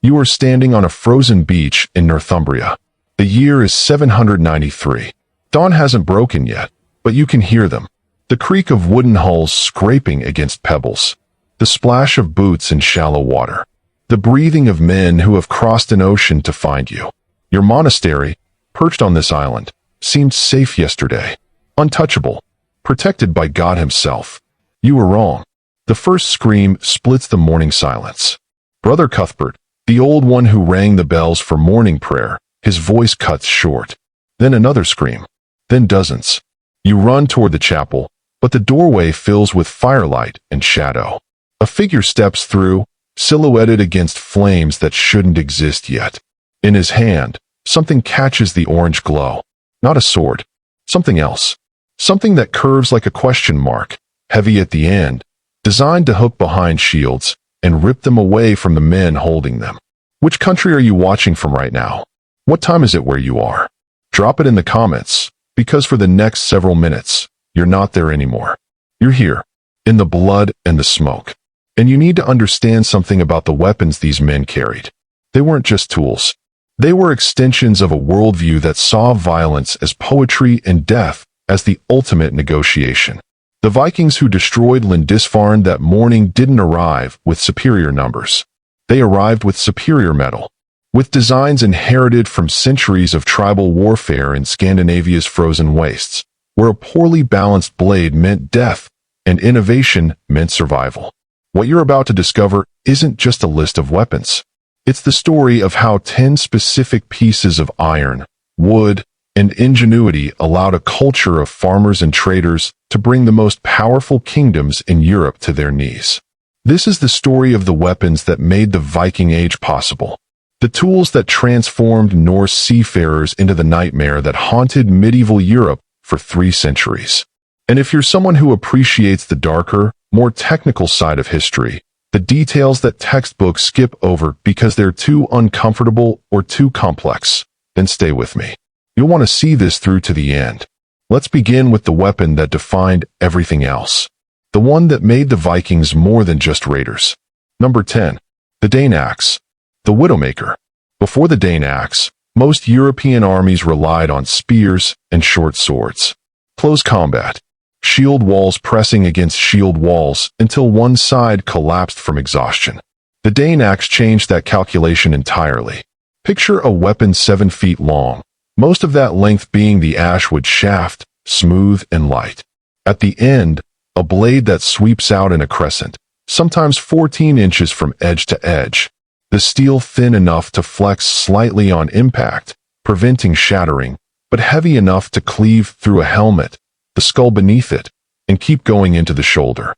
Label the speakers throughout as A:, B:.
A: You are standing on a frozen beach in Northumbria. The year is 793. Dawn hasn't broken yet, but you can hear them. The creak of wooden hulls scraping against pebbles. The splash of boots in shallow water. The breathing of men who have crossed an ocean to find you. Your monastery, perched on this island, seemed safe yesterday. Untouchable. Protected by God himself. You were wrong. The first scream splits the morning silence. Brother Cuthbert, the old one who rang the bells for morning prayer, his voice cuts short. Then another scream. Then dozens. You run toward the chapel, but the doorway fills with firelight and shadow. A figure steps through, silhouetted against flames that shouldn't exist yet. In his hand, something catches the orange glow. Not a sword. Something else. Something that curves like a question mark, heavy at the end, designed to hook behind shields and rip them away from the men holding them. Which country are you watching from right now? What time is it where you are? Drop it in the comments, because for the next several minutes, you're not there anymore. You're here, in the blood and the smoke. And you need to understand something about the weapons these men carried. They weren't just tools. They were extensions of a worldview that saw violence as poetry and death as the ultimate negotiation. The Vikings who destroyed Lindisfarne that morning didn't arrive with superior numbers. They arrived with superior metal, with designs inherited from centuries of tribal warfare in Scandinavia's frozen wastes, where a poorly balanced blade meant death and innovation meant survival. What you're about to discover isn't just a list of weapons. It's the story of how 10 specific pieces of iron, wood, and ingenuity allowed a culture of farmers and traders to bring the most powerful kingdoms in Europe to their knees. This is the story of the weapons that made the Viking Age possible. The tools that transformed Norse seafarers into the nightmare that haunted medieval Europe for 3 centuries. And if you're someone who appreciates the darker, more technical side of history, the details that textbooks skip over because they're too uncomfortable or too complex, then stay with me. You'll want to see this through to the end. Let's begin with the weapon that defined everything else. The one that made the Vikings more than just raiders. Number 10. The Dane axe. The Widowmaker. Before the Dane axe, most European armies relied on spears and short swords. Close combat. Shield walls pressing against shield walls until one side collapsed from exhaustion. The Dane axe changed that calculation entirely. Picture a weapon 7 feet long, most of that length being the ashwood shaft, smooth and light. At the end, a blade that sweeps out in a crescent, sometimes 14 inches from edge to edge. The steel thin enough to flex slightly on impact, preventing shattering, but heavy enough to cleave through a helmet, the skull beneath it, and keep going into the shoulder.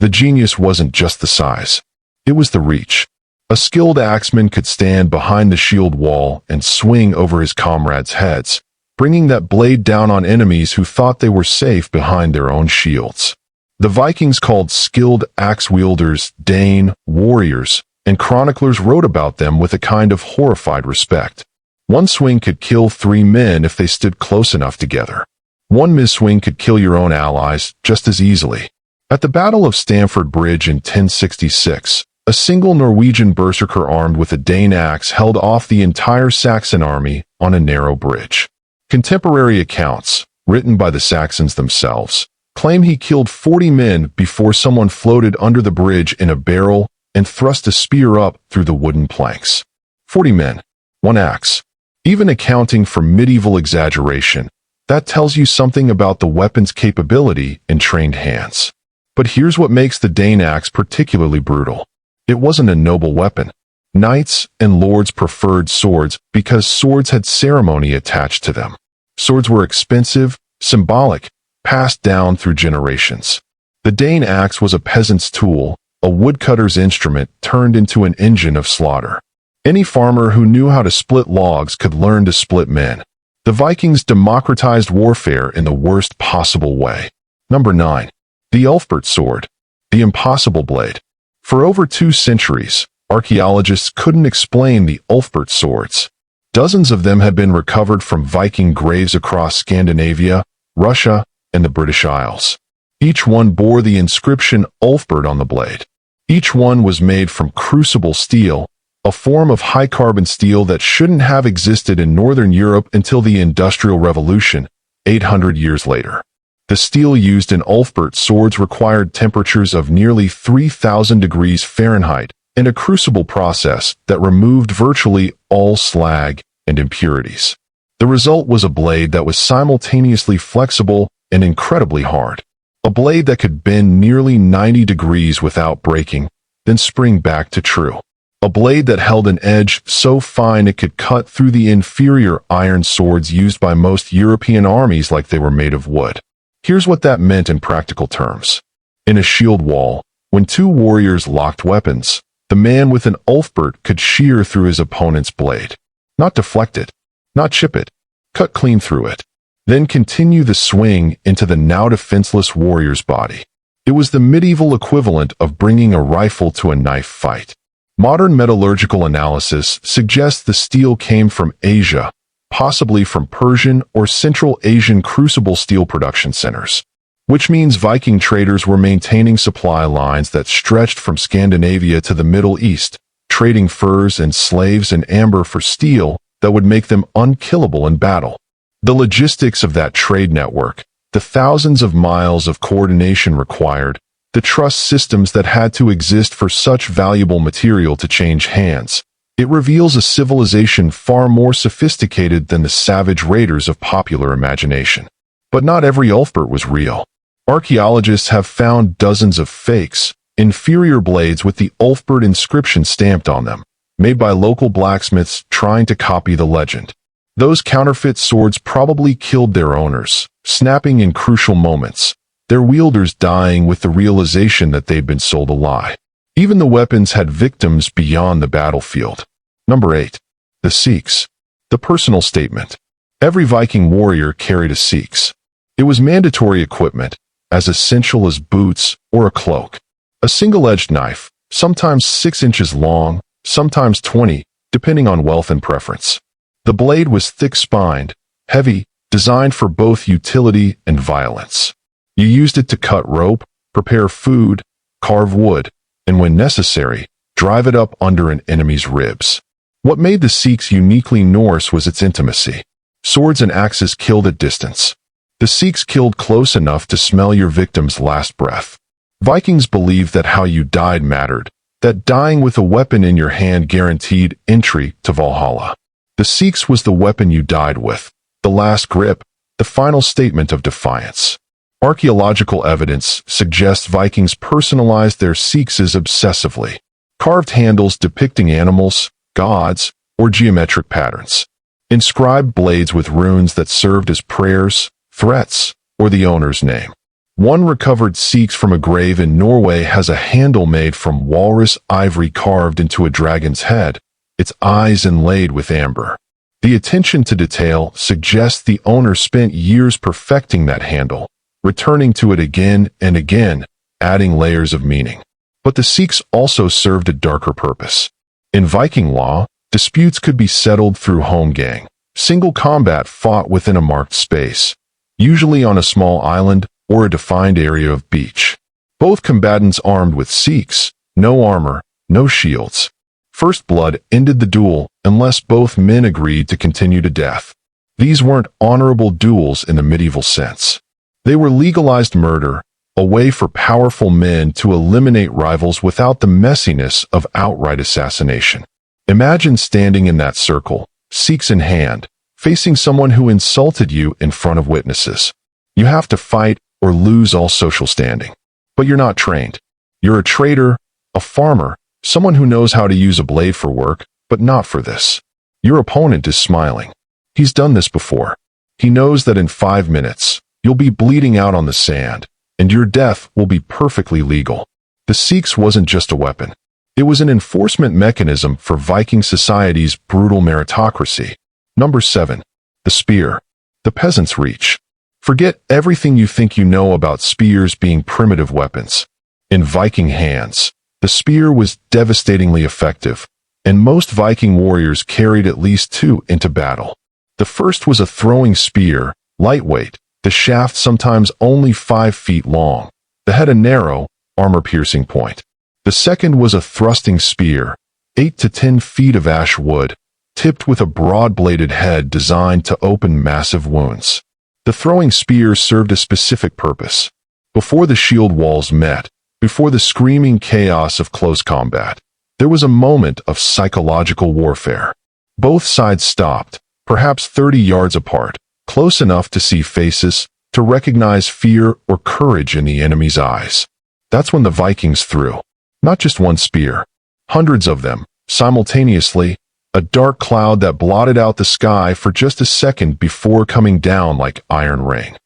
A: The genius wasn't just the size. It was the reach. A skilled axeman could stand behind the shield wall and swing over his comrades' heads, bringing that blade down on enemies who thought they were safe behind their own shields. The Vikings called skilled axe wielders Dane warriors, and chroniclers wrote about them with a kind of horrified respect. One swing could kill 3 men if they stood close enough together. One misswing could kill your own allies just as easily. At the Battle of Stamford Bridge in 1066, a single Norwegian berserker armed with a Dane axe held off the entire Saxon army on a narrow bridge. Contemporary accounts, written by the Saxons themselves, claim he killed 40 men before someone floated under the bridge in a barrel and thrust a spear up through the wooden planks. 40 men, 1 axe. Even accounting for medieval exaggeration, that tells you something about the weapon's capability in trained hands. But here's what makes the Dane axe particularly brutal. It wasn't a noble weapon. Knights and lords preferred swords because swords had ceremony attached to them. Swords were expensive, symbolic, passed down through generations. The Dane axe was a peasant's tool, a woodcutter's instrument turned into an engine of slaughter. Any farmer who knew how to split logs could learn to split men. The Vikings democratized warfare in the worst possible way. Number 9. The Ulfbert sword. The impossible blade. For over 2 centuries, archaeologists couldn't explain the Ulfbert swords. Dozens of them had been recovered from Viking graves across Scandinavia, Russia, and the British Isles. Each one bore the inscription Ulfbert on the blade. Each one was made from crucible steel, a form of high-carbon steel that shouldn't have existed in Northern Europe until the Industrial Revolution, 800 years later. The steel used in Ulfbert swords required temperatures of nearly 3,000 degrees Fahrenheit and a crucible process that removed virtually all slag and impurities. The result was a blade that was simultaneously flexible and incredibly hard. A blade that could bend nearly 90 degrees without breaking, then spring back to true. A blade that held an edge so fine it could cut through the inferior iron swords used by most European armies like they were made of wood. Here's what that meant in practical terms. In a shield wall, when two warriors locked weapons, the man with an Ulfbert could shear through his opponent's blade. Not deflect it, not chip it, cut clean through it. Then continue the swing into the now defenseless warrior's body. It was the medieval equivalent of bringing a rifle to a knife fight. Modern metallurgical analysis suggests the steel came from Asia, possibly from Persian or Central Asian crucible steel production centers, which means Viking traders were maintaining supply lines that stretched from Scandinavia to the Middle East, trading furs and slaves and amber for steel that would make them unkillable in battle. The logistics of that trade network, the thousands of miles of coordination required, the trust systems that had to exist for such valuable material to change hands. It reveals a civilization far more sophisticated than the savage raiders of popular imagination. But not every Ulfbert was real. Archaeologists have found dozens of fakes, inferior blades with the Ulfbert inscription stamped on them, made by local blacksmiths trying to copy the legend. Those counterfeit swords probably killed their owners, snapping in crucial moments, their wielders dying with the realization that they'd been sold a lie. Even the weapons had victims beyond the battlefield. Number 8. The Sikhs. The personal statement. Every Viking warrior carried a Sikhs. It was mandatory equipment, as essential as boots or a cloak. A single-edged knife, sometimes 6 inches long, sometimes 20, depending on wealth and preference. The blade was thick-spined, heavy, designed for both utility and violence. You used it to cut rope, prepare food, carve wood, and when necessary, drive it up under an enemy's ribs. What made the Sikhs uniquely Norse was its intimacy. Swords and axes killed at distance. The Sikhs killed close enough to smell your victim's last breath. Vikings believed that how you died mattered, that dying with a weapon in your hand guaranteed entry to Valhalla. The Sikhs was the weapon you died with, the last grip, the final statement of defiance. Archaeological evidence suggests Vikings personalized their Sikhs obsessively. Carved handles depicting animals, gods, or geometric patterns. Inscribed blades with runes that served as prayers, threats, or the owner's name. One recovered Sikhs from a grave in Norway has a handle made from walrus ivory carved into a dragon's head, its eyes inlaid with amber. The attention to detail suggests the owner spent years perfecting that handle, returning to it again and again, adding layers of meaning. But the Sikhs also served a darker purpose. In Viking law, disputes could be settled through holmgang, single combat fought within a marked space, usually on a small island or a defined area of beach. Both combatants armed with Sikhs, no armor, no shields. First blood ended the duel unless both men agreed to continue to death. These weren't honorable duels in the medieval sense. They were legalized murder, a way for powerful men to eliminate rivals without the messiness of outright assassination. Imagine standing in that circle, Sikhs in hand, facing someone who insulted you in front of witnesses. You have to fight or lose all social standing. But you're not trained. You're a trader, a farmer, someone who knows how to use a blade for work, but not for this. Your opponent is smiling. He's done this before. He knows that in 5 minutes, you'll be bleeding out on the sand, and your death will be perfectly legal. The Sikhs wasn't just a weapon. It was an enforcement mechanism for Viking society's brutal meritocracy. Number 7. The spear. The peasant's reach. Forget everything you think you know about spears being primitive weapons. In Viking hands, the spear was devastatingly effective, and most Viking warriors carried at least 2 into battle. The first was a throwing spear, lightweight, the shaft sometimes only 5 feet long, the head a narrow, armor-piercing point. The second was a thrusting spear, 8 to 10 feet of ash wood, tipped with a broad-bladed head designed to open massive wounds. The throwing spear served a specific purpose. Before the shield walls met, before the screaming chaos of close combat, there was a moment of psychological warfare. Both sides stopped, perhaps 30 yards apart, close enough to see faces, to recognize fear or courage in the enemy's eyes. That's when the Vikings threw. Not just one spear. Hundreds of them, simultaneously, a dark cloud that blotted out the sky for just a second before coming down like iron rain.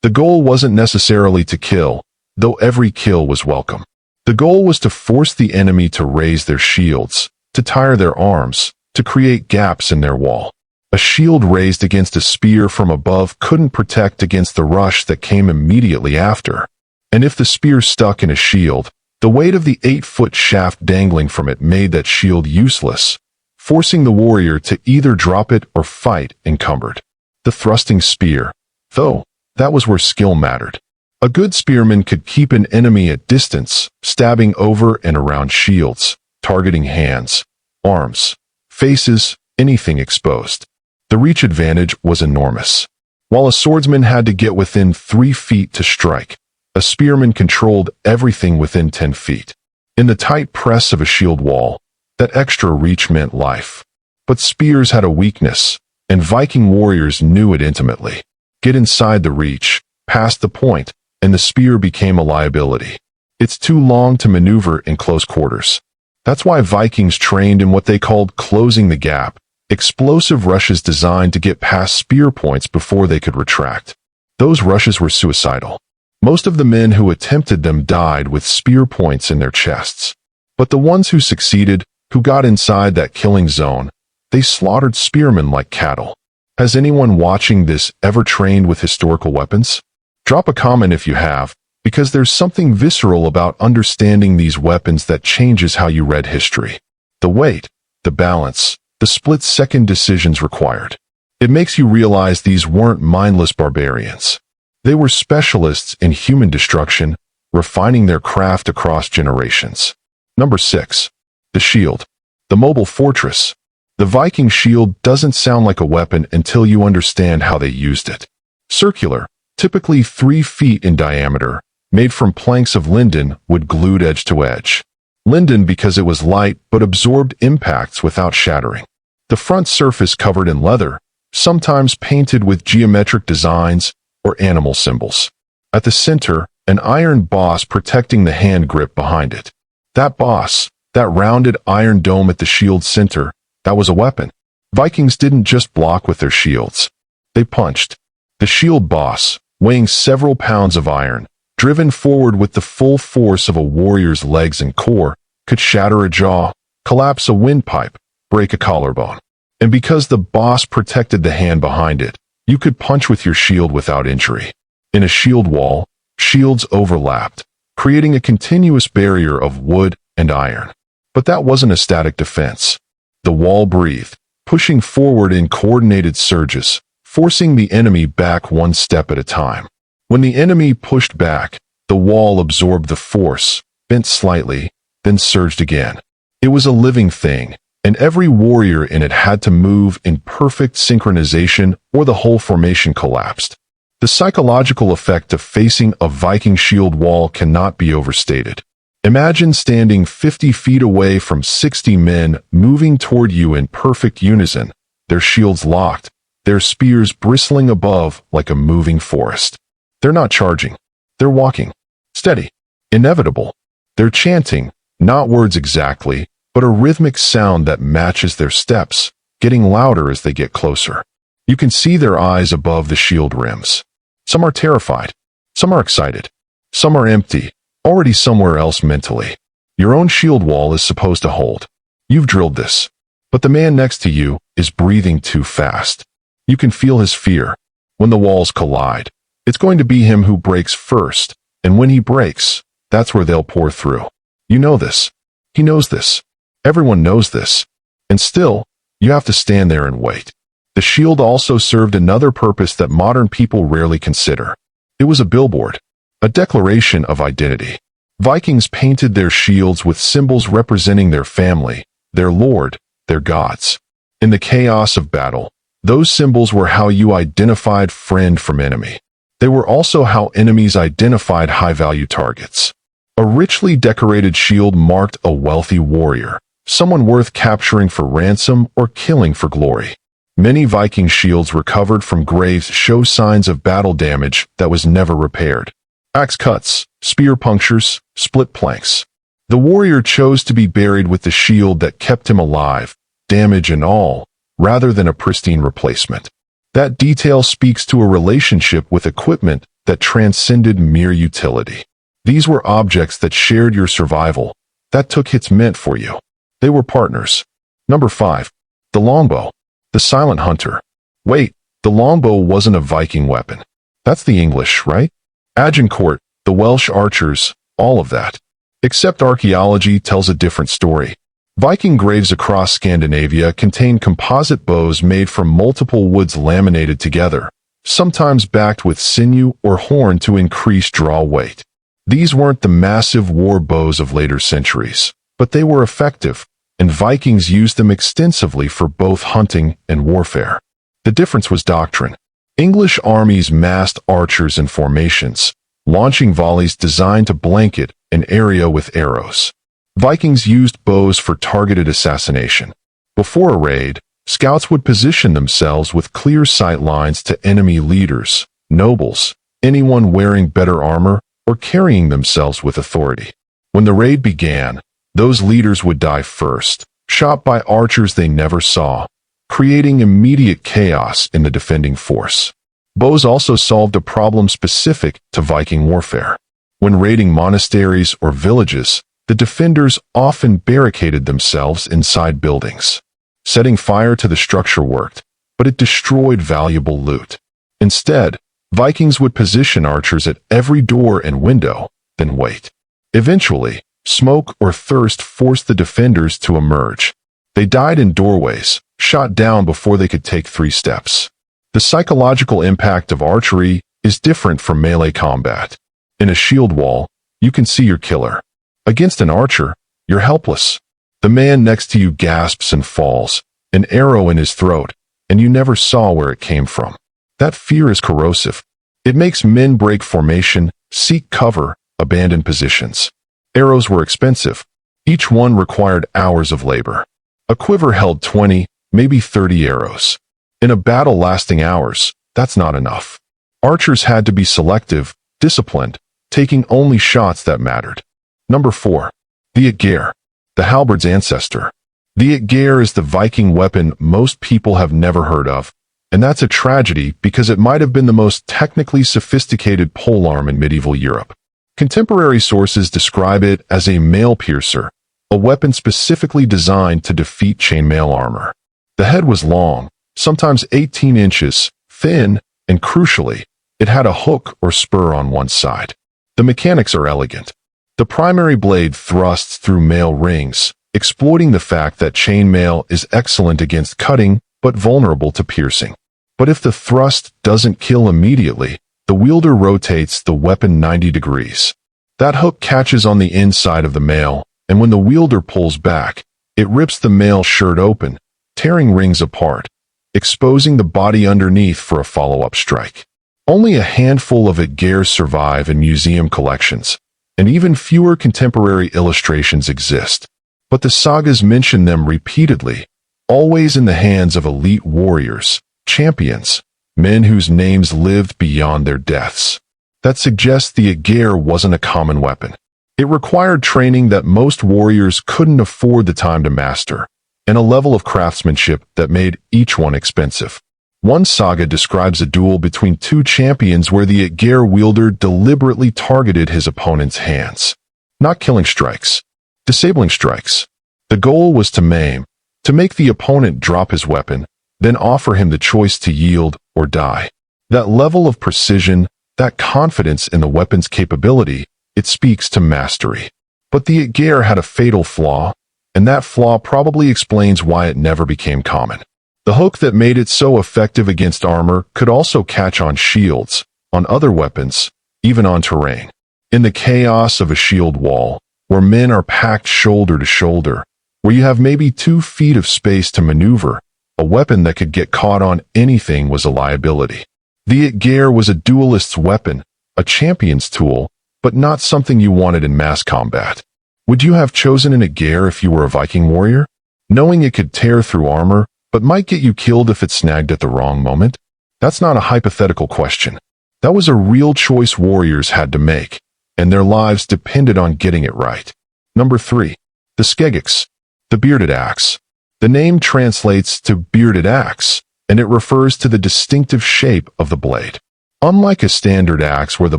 A: The goal wasn't necessarily to kill, though every kill was welcome. The goal was to force the enemy to raise their shields, to tire their arms, to create gaps in their wall. A shield raised against a spear from above couldn't protect against the rush that came immediately after. And if the spear stuck in a shield, the weight of the 8-foot shaft dangling from it made that shield useless, forcing the warrior to either drop it or fight encumbered. The thrusting spear, though, that was where skill mattered. A good spearman could keep an enemy at distance, stabbing over and around shields, targeting hands, arms, faces, anything exposed. The reach advantage was enormous. While a swordsman had to get within 3 feet to strike, a spearman controlled everything within 10 feet. In the tight press of a shield wall, that extra reach meant life. But spears had a weakness, and Viking warriors knew it intimately. Get inside the reach, past the point, and the spear became a liability. It's too long to maneuver in close quarters. That's why Vikings trained in what they called closing the gap, explosive rushes designed to get past spear points before they could retract. Those rushes were suicidal. Most of the men who attempted them died with spear points in their chests. But the ones who succeeded, who got inside that killing zone, they slaughtered spearmen like cattle. Has anyone watching this ever trained with historical weapons? Drop a comment if you have, because there's something visceral about understanding these weapons that changes how you read history. The weight, the balance, the split-second decisions required. It makes you realize these weren't mindless barbarians. They were specialists in human destruction, refining their craft across generations. Number 6. The shield. The mobile fortress. The Viking shield doesn't sound like a weapon until you understand how they used it. Circular, typically 3 feet in diameter, made from planks of linden wood glued edge to edge. Linden because it was light but absorbed impacts without shattering. The front surface covered in leather, sometimes painted with geometric designs or animal symbols. At the center, an iron boss protecting the hand grip behind it. That boss, that rounded iron dome at the shield's center, that was a weapon. Vikings didn't just block with their shields. They punched. The shield boss, weighing several pounds of iron, driven forward with the full force of a warrior's legs and core, could shatter a jaw, collapse a windpipe, break a collarbone. And because the boss protected the hand behind it, you could punch with your shield without injury. In a shield wall, shields overlapped, creating a continuous barrier of wood and iron. But that wasn't a static defense. The wall breathed, pushing forward in coordinated surges, forcing the enemy back one step at a time. When the enemy pushed back, the wall absorbed the force, bent slightly, then surged again. It was a living thing, and every warrior in it had to move in perfect synchronization or the whole formation collapsed. The psychological effect of facing a Viking shield wall cannot be overstated. Imagine standing 50 feet away from 60 men moving toward you in perfect unison, their shields locked, their spears bristling above like a moving forest. They're not charging. They're walking. Steady. Inevitable. They're chanting, not words exactly, but a rhythmic sound that matches their steps, getting louder as they get closer. You can see their eyes above the shield rims. Some are terrified. Some are excited. Some are empty, already somewhere else mentally. Your own shield wall is supposed to hold. You've drilled this. But the man next to you is breathing too fast. You can feel his fear. When the walls collide, it's going to be him who breaks first, and when he breaks, that's where they'll pour through. You know this. He knows this. Everyone knows this. And still, you have to stand there and wait. The shield also served another purpose that modern people rarely consider. It was a billboard, a declaration of identity. Vikings painted their shields with symbols representing their family, their lord, their gods. In the chaos of battle, those symbols were how you identified friend from enemy. They were also how enemies identified high-value targets. A richly decorated shield marked a wealthy warrior, someone worth capturing for ransom or killing for glory. Many Viking shields recovered from graves show signs of battle damage that was never repaired. Axe cuts, spear punctures, split planks. The warrior chose to be buried with the shield that kept him alive, damage and all, rather than a pristine replacement. That detail speaks to a relationship with equipment that transcended mere utility. These were objects that shared your survival, that took hits meant for you. They were partners. Number 5. The longbow. The silent hunter. Wait, the longbow wasn't a Viking weapon. That's the English, right? Agincourt, the Welsh archers, all of that. Except archaeology tells a different story. Viking graves across Scandinavia contain composite bows made from multiple woods laminated together, sometimes backed with sinew or horn to increase draw weight. These weren't the massive war bows of later centuries, but they were effective, and Vikings used them extensively for both hunting and warfare. The difference was doctrine. English armies massed archers in formations, launching volleys designed to blanket an area with arrows. Vikings used bows for targeted assassination. Before a raid, scouts would position themselves with clear sight lines to enemy leaders, nobles, anyone wearing better armor or carrying themselves with authority. When the raid began, those leaders would die first, shot by archers they never saw, creating immediate chaos in the defending force. Bows also solved a problem specific to Viking warfare. When raiding monasteries or villages, the defenders often barricaded themselves inside buildings. Setting fire to the structure worked, but it destroyed valuable loot. Instead, Vikings would position archers at every door and window, then wait. Eventually, smoke or thirst forced the defenders to emerge. They died in doorways, shot down before they could take 3 steps. The psychological impact of archery is different from melee combat. In a shield wall, you can see your killer. Against an archer, you're helpless. The man next to you gasps and falls, an arrow in his throat, and you never saw where it came from. That fear is corrosive. It makes men break formation, seek cover, abandon positions. Arrows were expensive. Each one required hours of labor. A quiver held 20, maybe 30 arrows. In a battle lasting hours, that's not enough. Archers had to be selective, disciplined, taking only shots that mattered. Number 4. The Ægir, the halberd's ancestor. The Ægir is the Viking weapon most people have never heard of, and that's a tragedy because it might have been the most technically sophisticated polearm in medieval Europe. Contemporary sources describe it as a mail piercer, a weapon specifically designed to defeat chainmail armor. The head was long, sometimes 18 inches, thin, and crucially, it had a hook or spur on one side. The mechanics are elegant. The primary blade thrusts through mail rings, exploiting the fact that chainmail is excellent against cutting but vulnerable to piercing. But if the thrust doesn't kill immediately, the wielder rotates the weapon 90 degrees. That hook catches on the inside of the mail, and when the wielder pulls back, it rips the mail shirt open, tearing rings apart, exposing the body underneath for a follow-up strike. Only a handful of Ægirs survive in museum collections, and even fewer contemporary illustrations exist. But the sagas mention them repeatedly, always in the hands of elite warriors, champions, men whose names lived beyond their deaths. That suggests the Ægir wasn't a common weapon. It required training that most warriors couldn't afford the time to master, and a level of craftsmanship that made each one expensive. One saga describes a duel between 2 champions where the Ægir wielder deliberately targeted his opponent's hands. Not killing strikes, disabling strikes. The goal was to maim, to make the opponent drop his weapon, then offer him the choice to yield or die. That level of precision, that confidence in the weapon's capability, it speaks to mastery. But the Ægir had a fatal flaw, and that flaw probably explains why it never became common. The hook that made it so effective against armor could also catch on shields, on other weapons, even on terrain. In the chaos of a shield wall, where men are packed shoulder to shoulder, where you have maybe 2 feet of space to maneuver. A weapon that could get caught on anything was a liability. The Gear was a duelist's weapon, a champion's tool, but not something you wanted in mass combat. Would you have chosen an Gear if you were a Viking warrior, knowing it could tear through armor, but might get you killed if it snagged at the wrong moment? That's not a hypothetical question. That was a real choice warriors had to make, and their lives depended on getting it right. Number 3. The Skeggix, the bearded axe. The name translates to bearded axe, and it refers to the distinctive shape of the blade. Unlike a standard axe where the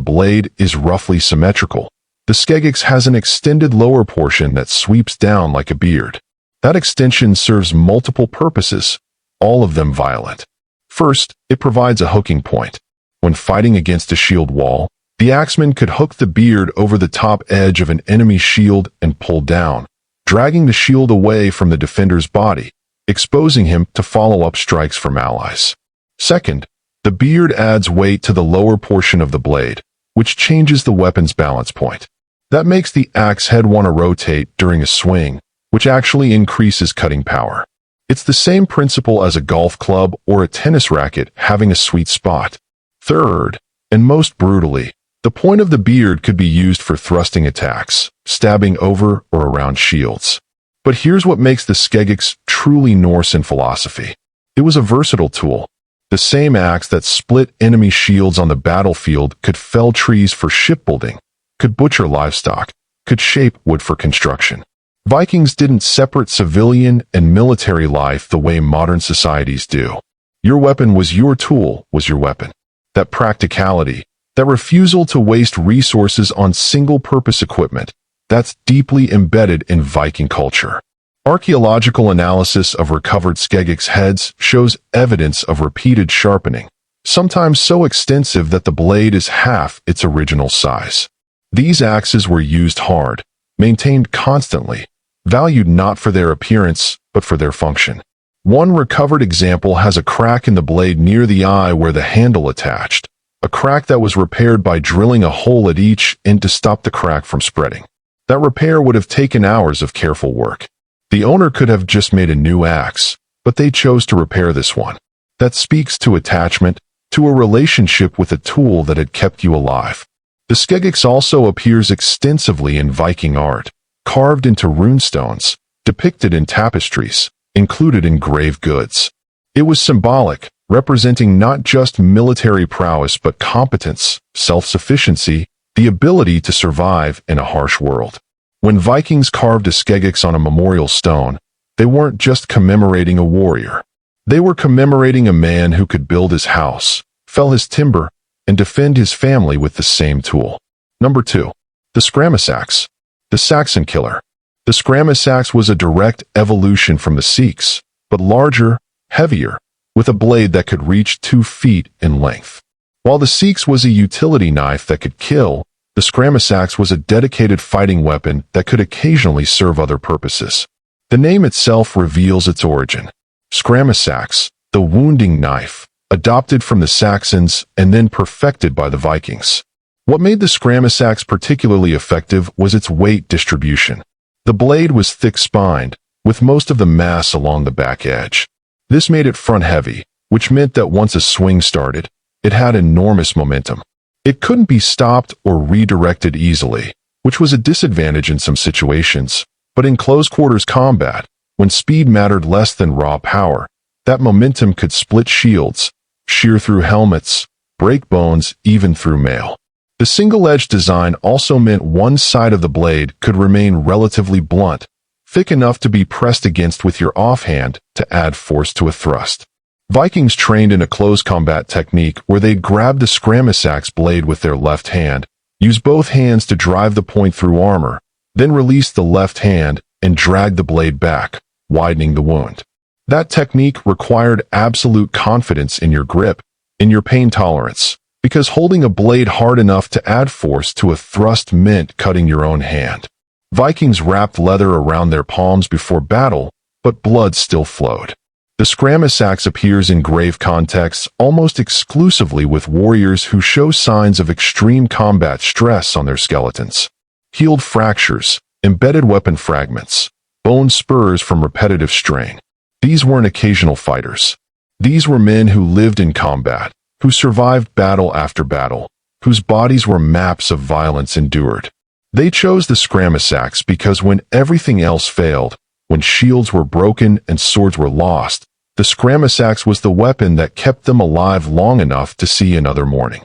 A: blade is roughly symmetrical, the Skeggix has an extended lower portion that sweeps down like a beard. That extension serves multiple purposes, all of them violent. First, it provides a hooking point. When fighting against a shield wall, the axeman could hook the beard over the top edge of an enemy shield and pull down, dragging the shield away from the defender's body, exposing him to follow-up strikes from allies. Second, the beard adds weight to the lower portion of the blade, which changes the weapon's balance point. That makes the axe head want to rotate during a swing, which actually increases cutting power. It's the same principle as a golf club or a tennis racket having a sweet spot. Third, and most brutally, the point of the beard could be used for thrusting attacks, stabbing over or around shields. But here's what makes the Skeggix truly Norse in philosophy. It was a versatile tool. The same axe that split enemy shields on the battlefield could fell trees for shipbuilding, could butcher livestock, could shape wood for construction. Vikings didn't separate civilian and military life the way modern societies do. Your weapon was your tool, was your weapon. That practicality, that refusal to waste resources on single-purpose equipment, that's deeply embedded in Viking culture. Archaeological analysis of recovered Skeggix heads shows evidence of repeated sharpening, sometimes so extensive that the blade is half its original size. These axes were used hard, maintained constantly, valued not for their appearance, but for their function. One recovered example has a crack in the blade near the eye where the handle attached, a crack that was repaired by drilling a hole at each end to stop the crack from spreading. That repair would have taken hours of careful work. The owner could have just made a new axe, but they chose to repair this one. That speaks to attachment, to a relationship with a tool that had kept you alive. The Skeggix also appears extensively in Viking art, carved into runestones, depicted in tapestries, included in grave goods. It was symbolic, representing not just military prowess but competence, self-sufficiency, the ability to survive in a harsh world. When Vikings carved a Skeggix on a memorial stone, they weren't just commemorating a warrior. They were commemorating a man who could build his house, fell his timber, and defend his family with the same tool. Number 2. The Skrammis axe, the Saxon killer. The Skrammis axe was a direct evolution from the Sikhs, but larger, heavier, with a blade that could reach 2 feet in length. While the Sikhs was a utility knife that could kill, the Skrammis axe was a dedicated fighting weapon that could occasionally serve other purposes. The name itself reveals its origin. Skrammis axe, the wounding knife, adopted from the Saxons and then perfected by the Vikings. What made the Skrammis axe particularly effective was its weight distribution. The blade was thick-spined, with most of the mass along the back edge. This made it front-heavy, which meant that once a swing started, it had enormous momentum. It couldn't be stopped or redirected easily, which was a disadvantage in some situations, but in close-quarters combat, when speed mattered less than raw power, that momentum could split shields, shear through helmets, break bones even through mail. The single-edged design also meant one side of the blade could remain relatively blunt, thick enough to be pressed against with your offhand to add force to a thrust. Vikings trained in a close combat technique where they'd grab the Skrammis axe blade with their left hand, use both hands to drive the point through armor, then release the left hand and drag the blade back, widening the wound. That technique required absolute confidence in your grip, in your pain tolerance, because holding a blade hard enough to add force to a thrust meant cutting your own hand. Vikings wrapped leather around their palms before battle, but blood still flowed. The Skrammis axe appears in grave contexts almost exclusively with warriors who show signs of extreme combat stress on their skeletons. Healed fractures, embedded weapon fragments, bone spurs from repetitive strain. These weren't occasional fighters. These were men who lived in combat, who survived battle after battle, whose bodies were maps of violence endured. They chose the scramasax because when everything else failed, when shields were broken and swords were lost, the scramasax was the weapon that kept them alive long enough to see another morning.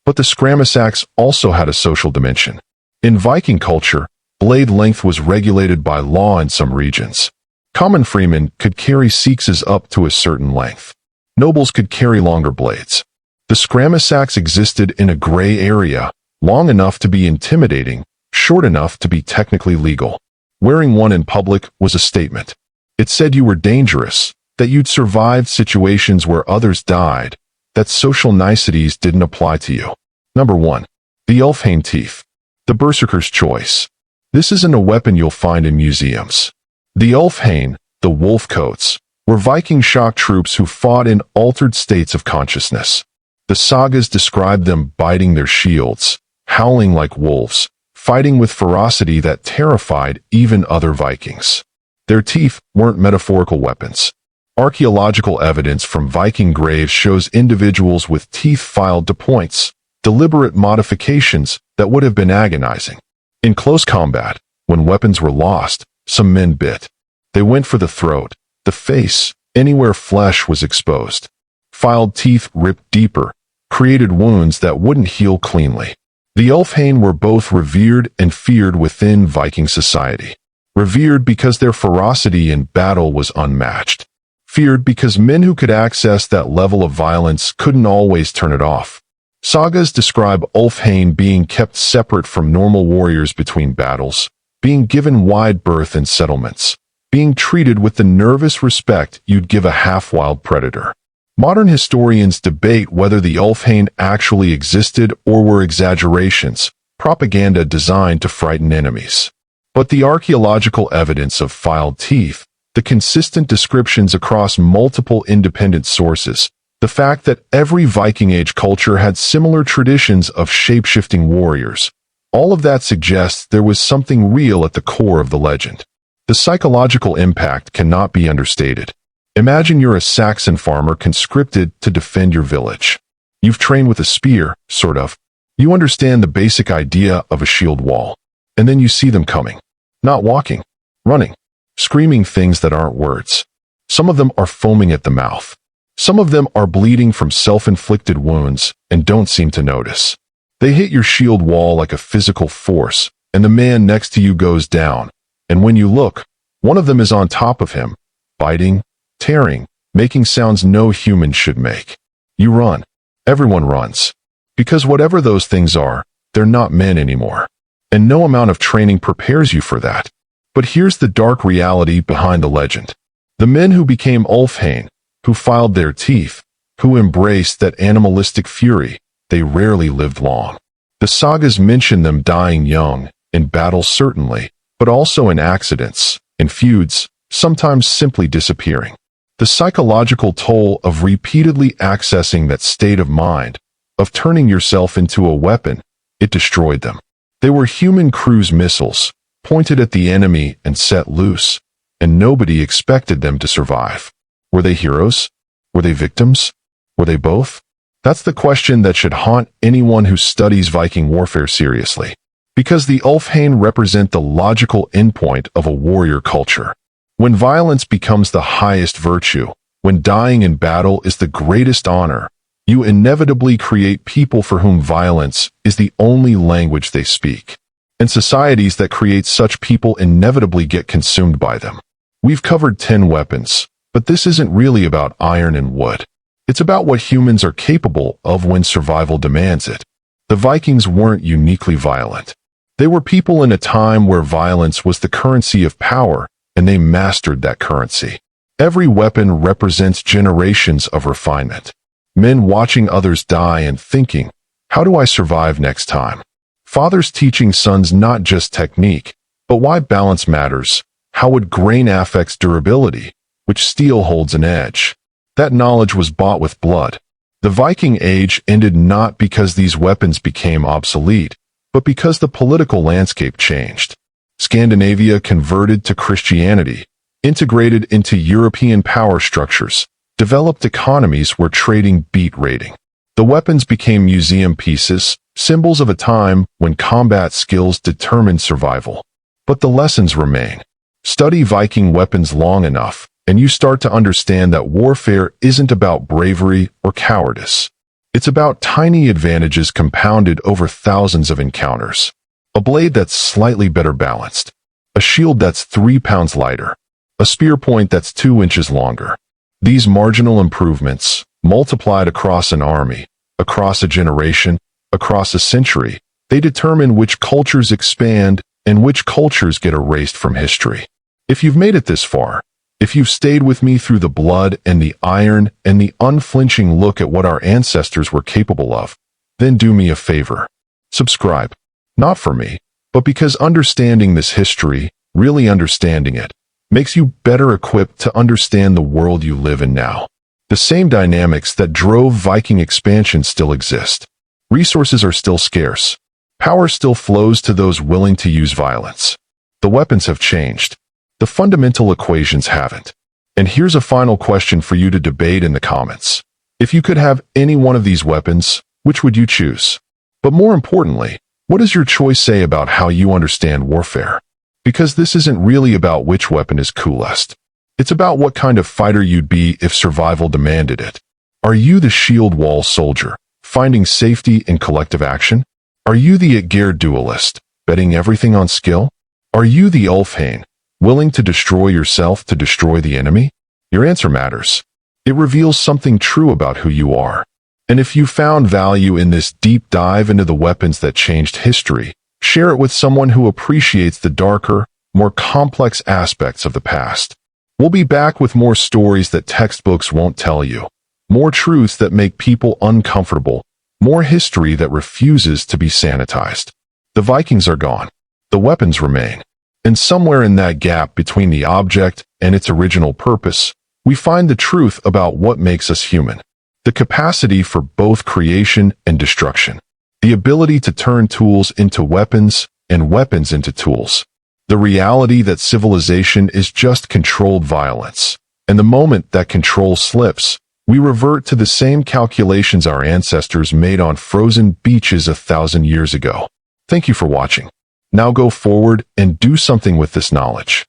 A: But the scramasax also had a social dimension. In Viking culture, blade length was regulated by law in some regions. Common freemen could carry seaxes up to a certain length. Nobles could carry longer blades. The scramasax existed in a gray area, long enough to be intimidating, short enough to be technically legal. Wearing one in public was a statement. It said you were dangerous, that you'd survived situations where others died, that social niceties didn't apply to you. Number 1. The Ulfhane Teeth. The Berserker's Choice. This isn't a weapon you'll find in museums. The Ulfhane, the wolf coats, were Viking shock troops who fought in altered states of consciousness. The sagas describe them biting their shields, howling like wolves, fighting with ferocity that terrified even other Vikings. Their teeth weren't metaphorical weapons. Archaeological evidence from Viking graves shows individuals with teeth filed to points, deliberate modifications that would have been agonizing. In close combat, when weapons were lost, some men bit. They went for the throat, the face, anywhere flesh was exposed. Filed teeth ripped deeper, created wounds that wouldn't heal cleanly. The Ulfhane were both revered and feared within Viking society. Revered because their ferocity in battle was unmatched. Feared because men who could access that level of violence couldn't always turn it off. Sagas describe Ulfhane being kept separate from normal warriors between battles, being given wide berth in settlements, being treated with the nervous respect you'd give a half-wild predator. Modern historians debate whether the Ulfhane actually existed or were exaggerations, propaganda designed to frighten enemies. But the archaeological evidence of filed teeth, the consistent descriptions across multiple independent sources, the fact that every Viking Age culture had similar traditions of shape-shifting warriors, all of that suggests there was something real at the core of the legend. The psychological impact cannot be understated. Imagine you're a Saxon farmer conscripted to defend your village. You've trained with a spear, sort of. You understand the basic idea of a shield wall. And then you see them coming. Not walking, running, screaming things that aren't words. Some of them are foaming at the mouth. Some of them are bleeding from self-inflicted wounds and don't seem to notice. They hit your shield wall like a physical force, and the man next to you goes down. And when you look, one of them is on top of him, biting, tearing, making sounds no human should make. You run. Everyone runs. Because whatever those things are, they're not men anymore. And no amount of training prepares you for that. But here's the dark reality behind the legend. The men who became Ulfhane, who filed their teeth, who embraced that animalistic fury, they rarely lived long. The sagas mention them dying young, in battle certainly, but also in accidents, in feuds, sometimes simply disappearing. The psychological toll of repeatedly accessing that state of mind, of turning yourself into a weapon, it destroyed them. They were human cruise missiles, pointed at the enemy and set loose, and nobody expected them to survive. Were they heroes? Were they victims? Were they both? That's the question that should haunt anyone who studies Viking warfare seriously. Because the Ulfhane represent the logical endpoint of a warrior culture. When violence becomes the highest virtue, when dying in battle is the greatest honor, you inevitably create people for whom violence is the only language they speak. And societies that create such people inevitably get consumed by them. We've covered 10 weapons, but this isn't really about iron and wood. It's about what humans are capable of when survival demands it. The Vikings weren't uniquely violent. They were people in a time where violence was the currency of power, and they mastered that currency. Every weapon represents generations of refinement. Men watching others die and thinking, how do I survive next time? Fathers teaching sons not just technique, but why balance matters, how wood grain affects durability, which steel holds an edge. That knowledge was bought with blood. The Viking Age ended not because these weapons became obsolete, but because the political landscape changed. Scandinavia converted to Christianity, integrated into European power structures, developed economies where trading beat raiding. The weapons became museum pieces, symbols of a time when combat skills determined survival. But the lessons remain. Study Viking weapons long enough, and you start to understand that warfare isn't about bravery or cowardice. It's about tiny advantages compounded over thousands of encounters. A blade that's slightly better balanced. A shield that's 3 pounds lighter. A spear point that's 2 inches longer. These marginal improvements, multiplied across an army, across a generation, across a century, they determine which cultures expand and which cultures get erased from history. If you've made it this far, if you've stayed with me through the blood and the iron and the unflinching look at what our ancestors were capable of, then do me a favor. Subscribe. Not for me, but because understanding this history, really understanding it, makes you better equipped to understand the world you live in now. The same dynamics that drove Viking expansion still exist. Resources are still scarce. Power still flows to those willing to use violence. The weapons have changed. The fundamental equations haven't. And here's a final question for you to debate in the comments. If you could have any one of these weapons, which would you choose? But more importantly, what does your choice say about how you understand warfare? Because this isn't really about which weapon is coolest. It's about what kind of fighter you'd be if survival demanded it. Are you the shield wall soldier, finding safety in collective action? Are you the Ægir duelist, betting everything on skill? Are you the Ulfhane, willing to destroy yourself to destroy the enemy? Your answer matters. It reveals something true about who you are. And if you found value in this deep dive into the weapons that changed history, share it with someone who appreciates the darker, more complex aspects of the past. We'll be back with more stories that textbooks won't tell you, more truths that make people uncomfortable, more history that refuses to be sanitized. The Vikings are gone. The weapons remain. And somewhere in that gap between the object and its original purpose, we find the truth about what makes us human. The capacity for both creation and destruction. The ability to turn tools into weapons and weapons into tools. The reality that civilization is just controlled violence. And the moment that control slips, we revert to the same calculations our ancestors made on frozen beaches 1,000 years ago. Thank you for watching. Now go forward and do something with this knowledge.